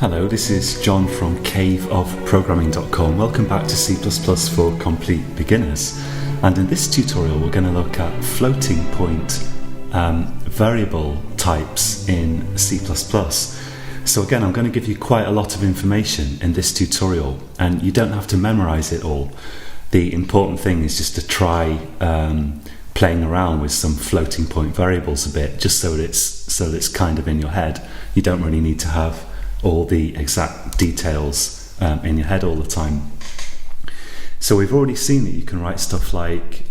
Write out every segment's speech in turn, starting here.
Hello, this is John from caveofprogramming.com. Welcome back to C++ for Complete Beginners. And in this tutorial we're going to look at floating point variable types in C++. So again, I'm going to give you quite a lot of information in this tutorial, and you don't have to memorize it all. The important thing is just to try playing around with some floating point variables a bit, just so that it's kind of in your head. You don't really need to have all the exact details in your head all the time. So we've already seen that you can write stuff like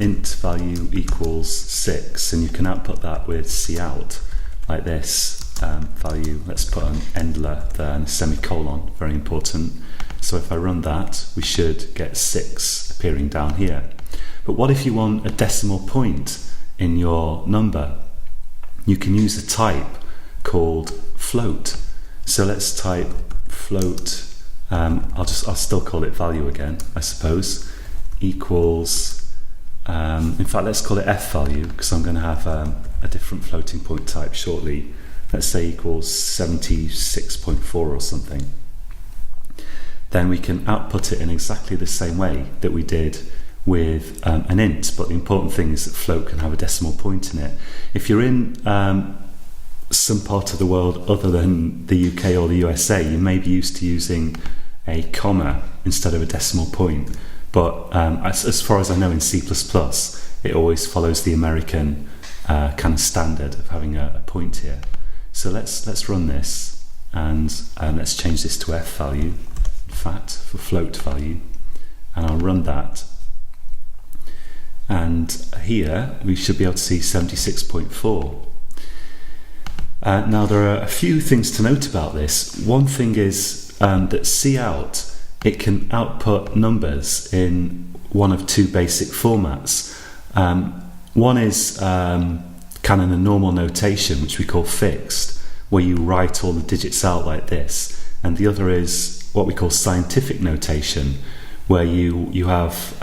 int value equals 6, and you can output that with cout like this. Value, let's put an endler there and a semicolon, very important. So if I run that, we should get 6 appearing down here. But what if you want a decimal point in your number? You can use a type called float. So let's type float, I'll still call it value again, I suppose, equals, in fact let's call it f value, because I'm going to have a different floating point type shortly. Let's say equals 76.4 or something. Then we can output it in exactly the same way that we did with an int, but the important thing is that float can have a decimal point in it. If you're in some part of the world other than the UK or the USA, you may be used to using a comma instead of a decimal point, but as far as I know in C++, it always follows the American kind of standard of having a point here. So let's run this, and let's change this to f value, in fact, for float value, and I'll run that. And here we should be able to see 76.4. Now there are a few things to note about this. One thing is that cout, it can output numbers in one of two basic formats. One is kind of the normal notation, which we call fixed, where you write all the digits out like this, and the other is what we call scientific notation, where you have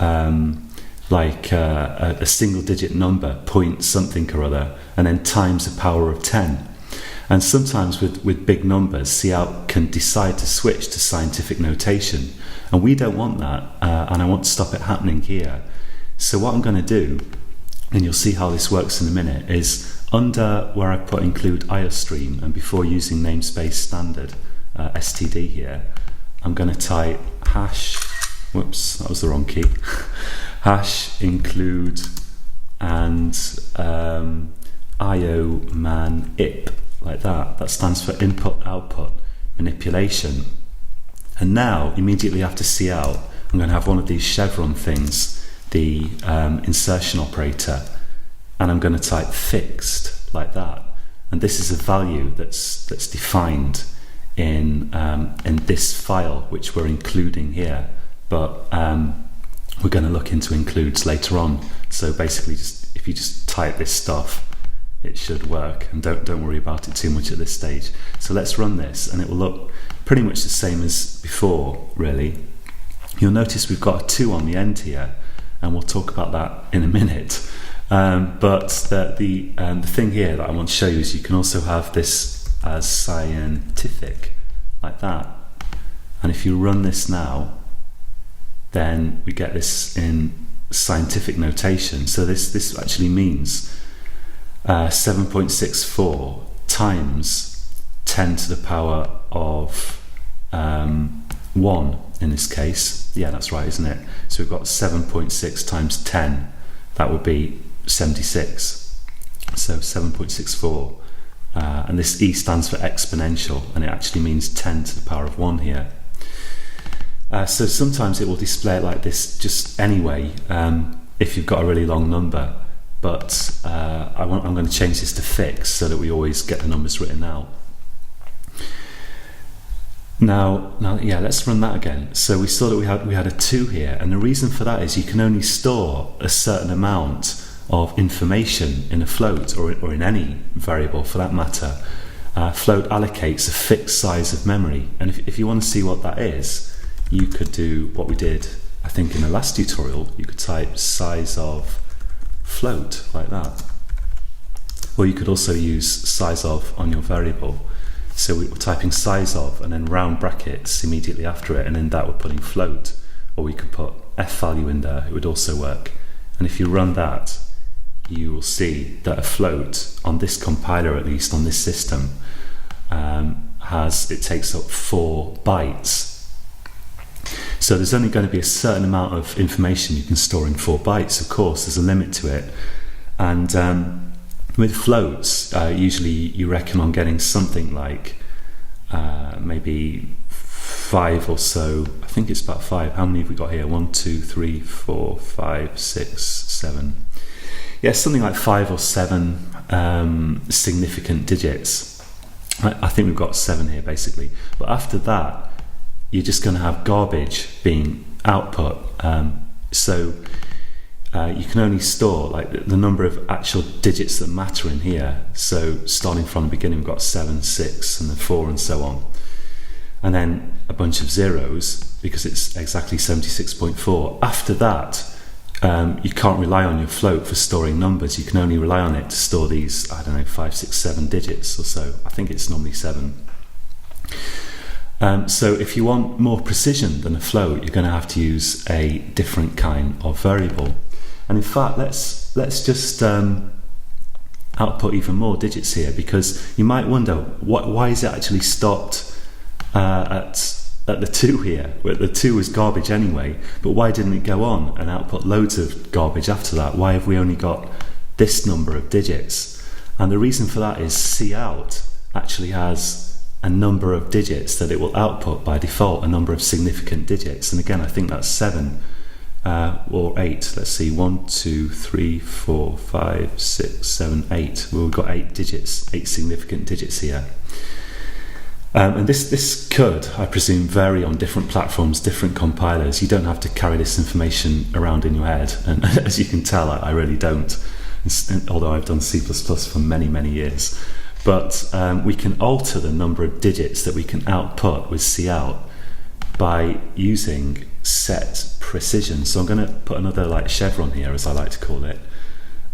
like a single digit number, point something or other, and then times the power of 10. And sometimes with big numbers, cout can decide to switch to scientific notation, and we don't want that, and I want to stop it happening here. So what I'm going to do, and you'll see how this works in a minute, is under where I put include iostream, and before using namespace standard std here, I'm going to type hash, whoops, that was the wrong key, hash include and io man ip, like that. That stands for input output manipulation. And now immediately after cout, I'm going to have one of these chevron things, the insertion operator, and I'm going to type fixed like that. And this is a value that's defined in this file which we're including here, but we're going to look into includes later on. So basically, if you just type this stuff, it should work, and don't worry about it too much at this stage. So let's run this, and it will look pretty much the same as before, really. You'll notice we've got a 2 on the end here, and we'll talk about that in a minute. But the thing here that I want to show you is you can also have this as scientific, like that. And if you run this now, then we get this in scientific notation. So this actually means 7.64 times 10 to the power of 1 in this case. Yeah, that's right, isn't it? So we've got 7.6 times 10, that would be 76. So 7.64, and this e stands for exponential, and it actually means 10 to the power of 1 here. So sometimes it will display it like this just anyway, if you've got a really long number, but I'm going to change this to fixed so that we always get the numbers written out. Now, yeah, let's run that again. So we saw that we had a 2 here, and the reason for that is you can only store a certain amount of information in a float, or in any variable for that matter. Float allocates a fixed size of memory, and if you want to see what that is, you could do what we did, I think, in the last tutorial. You could type size of float like that, or you could also use size of on your variable. So we're typing size of and then round brackets immediately after it, and in that we're putting float, or we could put f value in there, it would also work. And if you run that, you will see that a float on this compiler, at least on this system, it takes up 4 bytes. So there's only going to be a certain amount of information you can store in 4 bytes. Of course, there's a limit to it. And with floats, usually you reckon on getting something like maybe 5 or so. I think it's about 5. How many have we got here? 1, 2, 3, 4, 5, 6, 7. Yeah, something like 5 or 7 significant digits. I think we've got 7 here basically. But after that, you're just going to have garbage being output. So you can only store like the number of actual digits that matter in here. So starting from the beginning, we've got 7, 6, and then 4, and so on. And then a bunch of zeros, because it's exactly 76.4. After that, you can't rely on your float for storing numbers. You can only rely on it to store these, 5, 6, 7 digits or so. I think it's normally 7. So if you want more precision than a float, you're going to have to use a different kind of variable. And in fact, let's just output even more digits here, because you might wonder why is it actually stopped at the 2 here, where the 2 was garbage anyway, but why didn't it go on and output loads of garbage after that? Why have we only got this number of digits? And the reason for that is cout actually has a number of digits that it will output by default, a number of significant digits. And again, I think that's 7 or 8. Let's see, 1, 2, 3, 4, 5, 6, 7, 8. Well, we've got 8 digits, 8 significant digits here. And this could, I presume, vary on different platforms, different compilers. You don't have to carry this information around in your head. And as you can tell, I really don't, although I've done C++ for many, many years. But we can alter the number of digits that we can output with cout by using set precision. So I'm going to put another like chevron here, as I like to call it.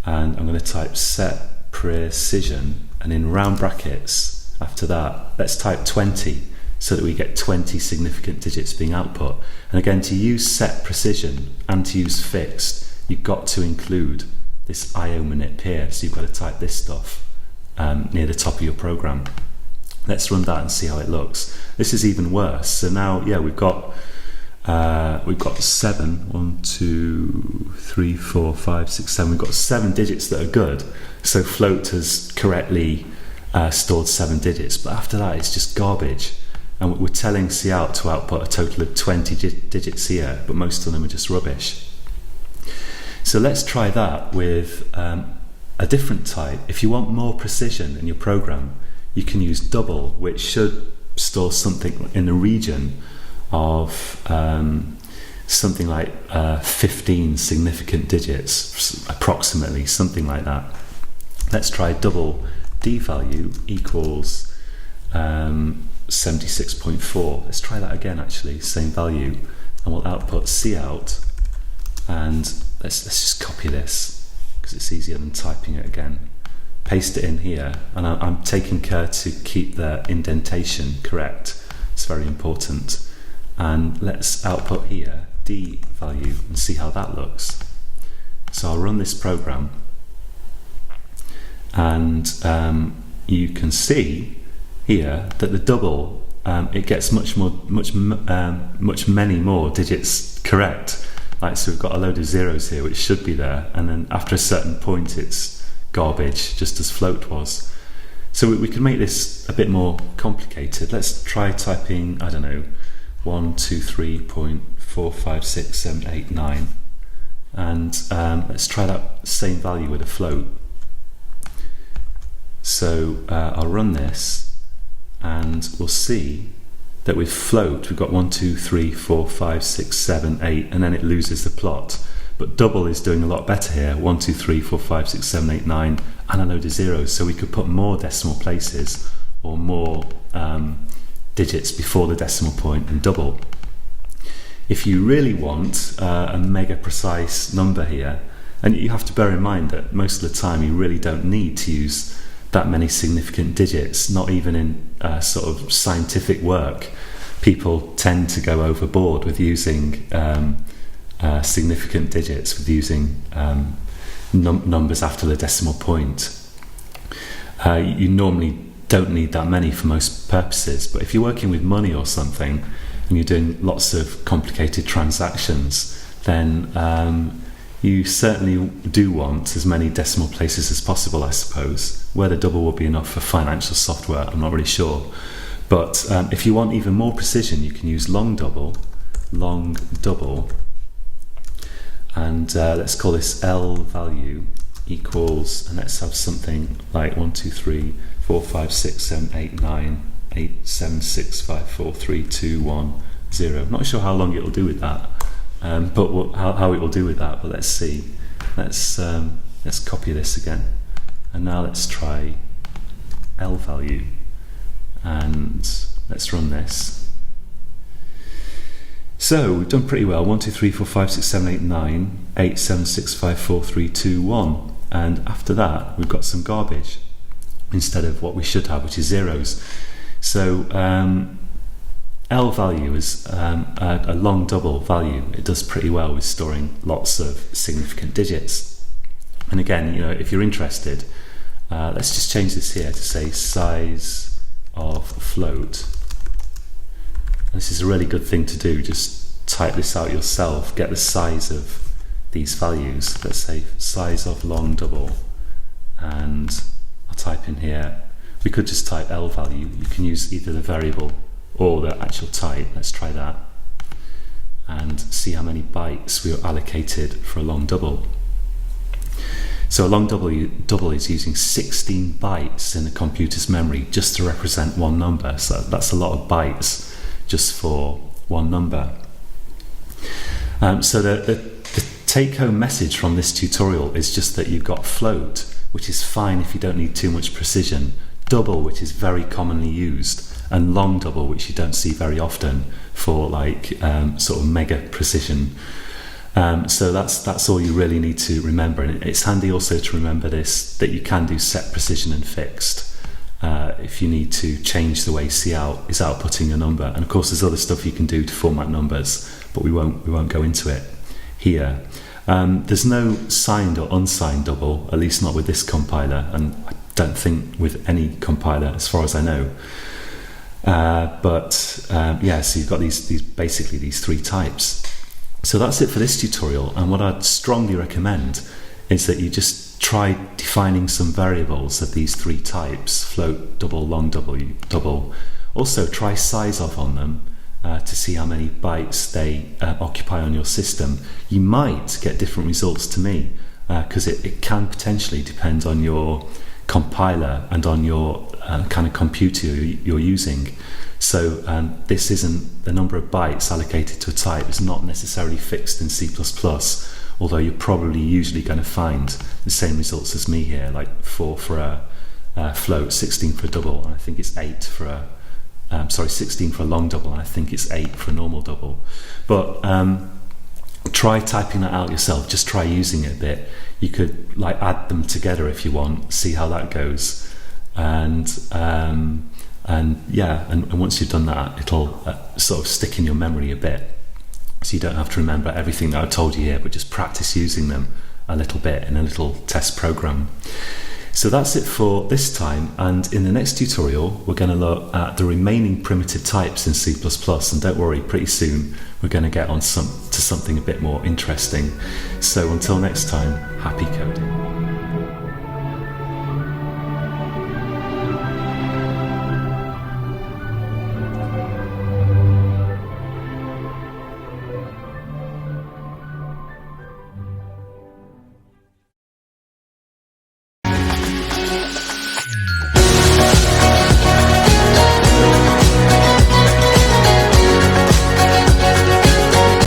And I'm going to type set precision, and in round brackets, after that, let's type 20 so that we get 20 significant digits being output. And again, to use set precision and to use fixed, you've got to include this IO manip here. So you've got to type this stuff near the top of your program. Let's run that and see how it looks. This is even worse. So now, yeah, we've got 7. 1, 2, 3, 4, 5, 6, 7. We've got 7 digits that are good. So float has correctly stored 7 digits, but after that it's just garbage, and we're telling cout to output a total of 20 digits here, but most of them are just rubbish. So let's try that with a different type. If you want more precision in your program, you can use double, which should store something in the region of something like 15 significant digits, approximately, something like that. Let's try double d value equals 76.4. Let's try that again, actually, same value, and we'll output cout, and let's just copy this because it's easier than typing it again. Paste it in here, and I'm taking care to keep the indentation correct. It's very important. And let's output here d value and see how that looks. So I'll run this program, and you can see here that the double, it gets much many more digits correct. Like, so we've got a load of zeros here which should be there, and then after a certain point it's garbage, just as float was. So we can make this a bit more complicated. Let's try typing, 1, 2, 3.45678 and let's try that same value with a float. So I'll run this, and we'll see that with float we've got 1, 2, 3, 4, 5, 6, 7, 8, and then it loses the plot. But double is doing a lot better here. 1, 2, 3, 4, 5, 6, 7, 8, 9, and a load of zeros. So we could put more decimal places or more digits before the decimal point and double. If you really want a mega precise number here, and you have to bear in mind that most of the time you really don't need to use that many significant digits, not even in sort of scientific work. People tend to go overboard with using significant digits, with using numbers after the decimal point. You normally don't need that many for most purposes, but if you're working with money or something and you're doing lots of complicated transactions, then you certainly do want as many decimal places as possible, I suppose. Whether double will be enough for financial software, I'm not really sure. But if you want even more precision, you can use long double, and let's call this L value equals, and let's have something like 1, 2, 3, 4, 5, 6, 7, 8, 9, 8, 7, 6, 5, 4, 3, 2, 1, 0. I'm not sure how long it'll do with that, but how it will do with that. But let's see. Let's copy this again, and now let's try L value, and let's run this. So we've done pretty well. 1, 2, 3, 4, 5, 6, 7, 8, 9, 8, 7, 6, 5, 4, 3, 2, 1. And after that, we've got some garbage instead of what we should have, which is zeros. So L value is a long double value. It does pretty well with storing lots of significant digits. And again, if you're interested, let's just change this here to say size of float. This is a really good thing to do. Just type this out yourself, get the size of these values. Let's say size of long double, and I'll type in here. We could just type L value. You can use either the variable or the actual type. Let's try that and see how many bytes we are allocated for a long double. So a long double is using 16 bytes in the computer's memory just to represent one number. So that's a lot of bytes just for one number. So the take-home message from this tutorial is just that you've got float, which is fine if you don't need too much precision, double, which is very commonly used, and long double, which you don't see very often for sort of mega precision. So that's all you really need to remember. And it's handy also to remember this, that you can do set precision and fixed. If you need to change the way Cout is outputting a number, and of course there's other stuff you can do to format numbers, but we won't go into it here. There's no signed or unsigned double, at least not with this compiler, and I don't think with any compiler as far as I know. So you've got these basically these three types. So that's it for this tutorial, and what I'd strongly recommend is that you just try defining some variables of these three types: float, double, long double. Also try size of on them to see how many bytes they occupy on your system. You might get different results to me because it can potentially depend on your compiler and on your kind of computer you're using. So this isn't, the number of bytes allocated to a type is not necessarily fixed in C++, although you're probably usually going to find the same results as me here, like 4 for a float, 16 for a double, and I think it's 8 for a 16 for a long double, and I think it's 8 for a normal double. But try typing that out yourself. Just try using it a bit. You could add them together if you want, see how that goes, and once you've done that, it'll sort of stick in your memory a bit, so you don't have to remember everything that I told you here, but just practice using them a little bit in a little test program. So that's it for this time, and in the next tutorial we're going to look at the remaining primitive types in C++, and don't worry, pretty soon we're going to get on to something a bit more interesting. So until next time, happy